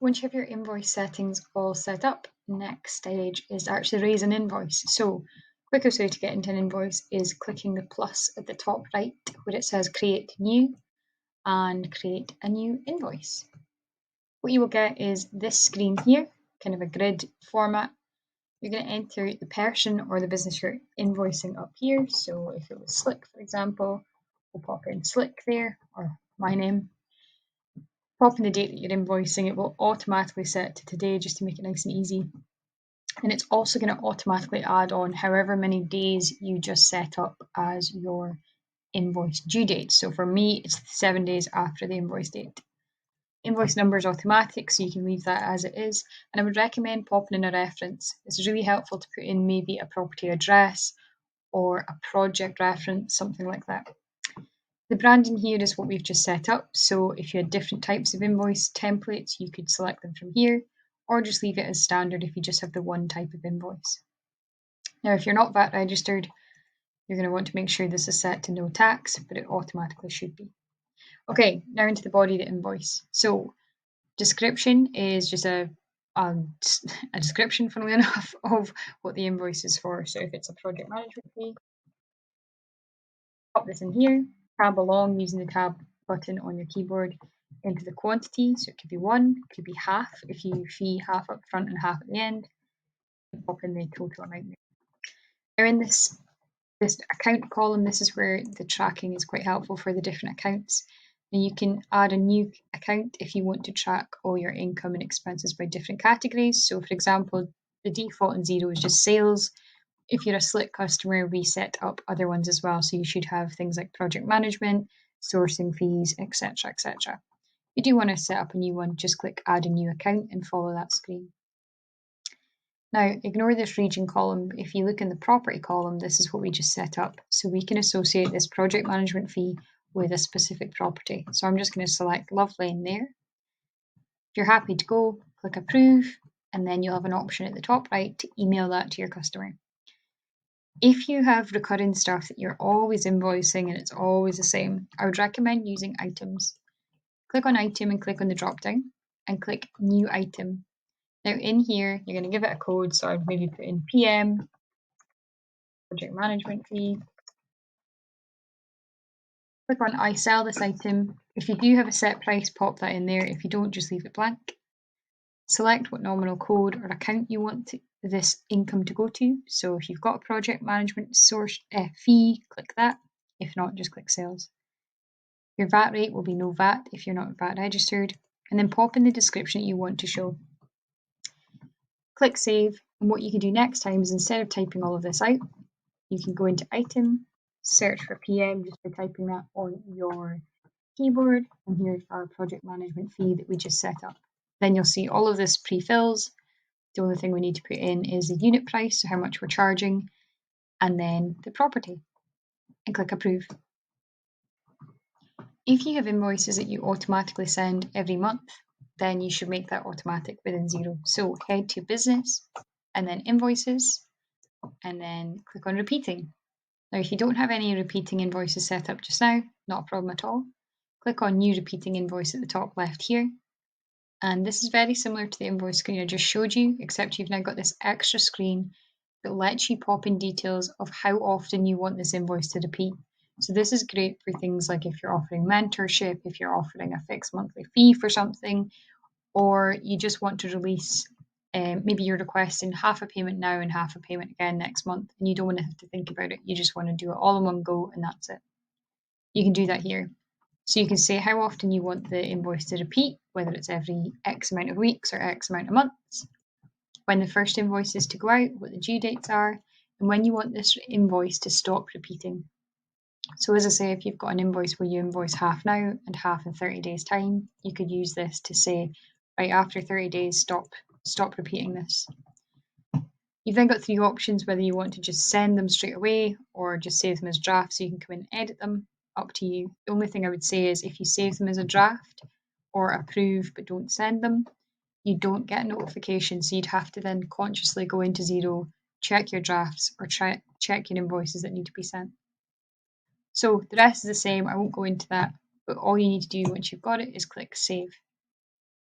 Once you have your invoice settings all set up, next stage is to actually raise an invoice. So quickest way to get into an invoice is clicking the plus at the top right where it says create new and create a new invoice. What you will get is this screen here, kind of a grid format. You're going to enter the person or the business you're invoicing up here. So if it was Sllick, for example, we'll pop in Sllick there, or my name. Pop in the date that you're invoicing. It will automatically set to today just to make it nice and easy. And it's also going to automatically add on however many days you just set up as your invoice due date. So for me, it's 7 days after the invoice date. Invoice number is automatic, so you can leave that as it is. And I would recommend popping in a reference. It's really helpful to put in maybe a property address or a project reference, something like that. The branding here is what we've just set up. So if you had different types of invoice templates, you could select them from here, or just leave it as standard if you just have the one type of invoice. Now, if you're not VAT registered, you're going to want to make sure this is set to no tax, but it automatically should be. Okay, now into the body of the invoice. So description is just a description, funnily enough, of what the invoice is for. So if it's a project management fee, pop this in here, tab along using the tab button on your keyboard into the quantity. So it could be 1, it could be half if you fee half up front and half at the end. Pop in the total amount there. Now in this account column, this is where the tracking is quite helpful for the different accounts. And you can add a new account if you want to track all your income and expenses by different categories. So for example, the default in Xero is just sales. If you're a Sllick customer, we set up other ones as well. So you should have things like project management, sourcing fees, etc., etc. If you do want to set up a new one, just click add a new account and follow that screen. Now, ignore this region column. If you look in the property column, this is what we just set up. So we can associate this project management fee with a specific property. So I'm just going to select Love Lane there. If you're happy to go, click approve, and then you'll have an option at the top right to email that to your customer. If you have recurring stuff that you're always invoicing and it's always the same, I would recommend using items. Click on item and click on the drop down and click new item. Now in here, you're going to give it a code. So I'd maybe put in PM, project management fee. Click on I sell this item. If you do have a set price, pop that in there. If you don't, just leave it blank. Select what nominal code or account you want this income to go to. So if you've got a project management source fee, click that. If not, just click sales. Your VAT rate will be no VAT if you're not VAT registered. And then pop in the description that you want to show. Click save, and what you can do next time is instead of typing all of this out, you can go into item, search for PM just by typing that on your keyboard, and here's our project management fee that we just set up. Then you'll see all of this pre-fills. The only thing we need to put in is the unit price, so how much we're charging, and then the property, and click approve. If you have invoices that you automatically send every month, then you should make that automatic within Xero. So head to business and then invoices and then click on repeating. Now, if you don't have any repeating invoices set up just now, not a problem at all. Click on new repeating invoice at the top left here. And this is very similar to the invoice screen I just showed you, except you've now got this extra screen that lets you pop in details of how often you want this invoice to repeat. So this is great for things like if you're offering mentorship, if you're offering a fixed monthly fee for something, or you just want to release, maybe you're requesting half a payment now and half a payment again next month, and you don't want to have to think about it. You just want to do it all in one go, and that's it. You can do that here. So you can say how often you want the invoice to repeat, whether it's every X amount of weeks or X amount of months, when the first invoice is to go out, what the due dates are, and when you want this invoice to stop repeating. So as I say, if you've got an invoice where you invoice half now and half in 30 days time, you could use this to say, right, after 30 days, stop repeating this. You've then got 3 options, whether you want to just send them straight away or just save them as drafts so you can come in and edit them, up to you. The only thing I would say is if you save them as a draft or approve but don't send them, you don't get a notification. So you'd have to then consciously go into Xero, check your drafts or check your invoices that need to be sent. So the rest is the same. I won't go into that, but all you need to do once you've got it is click save.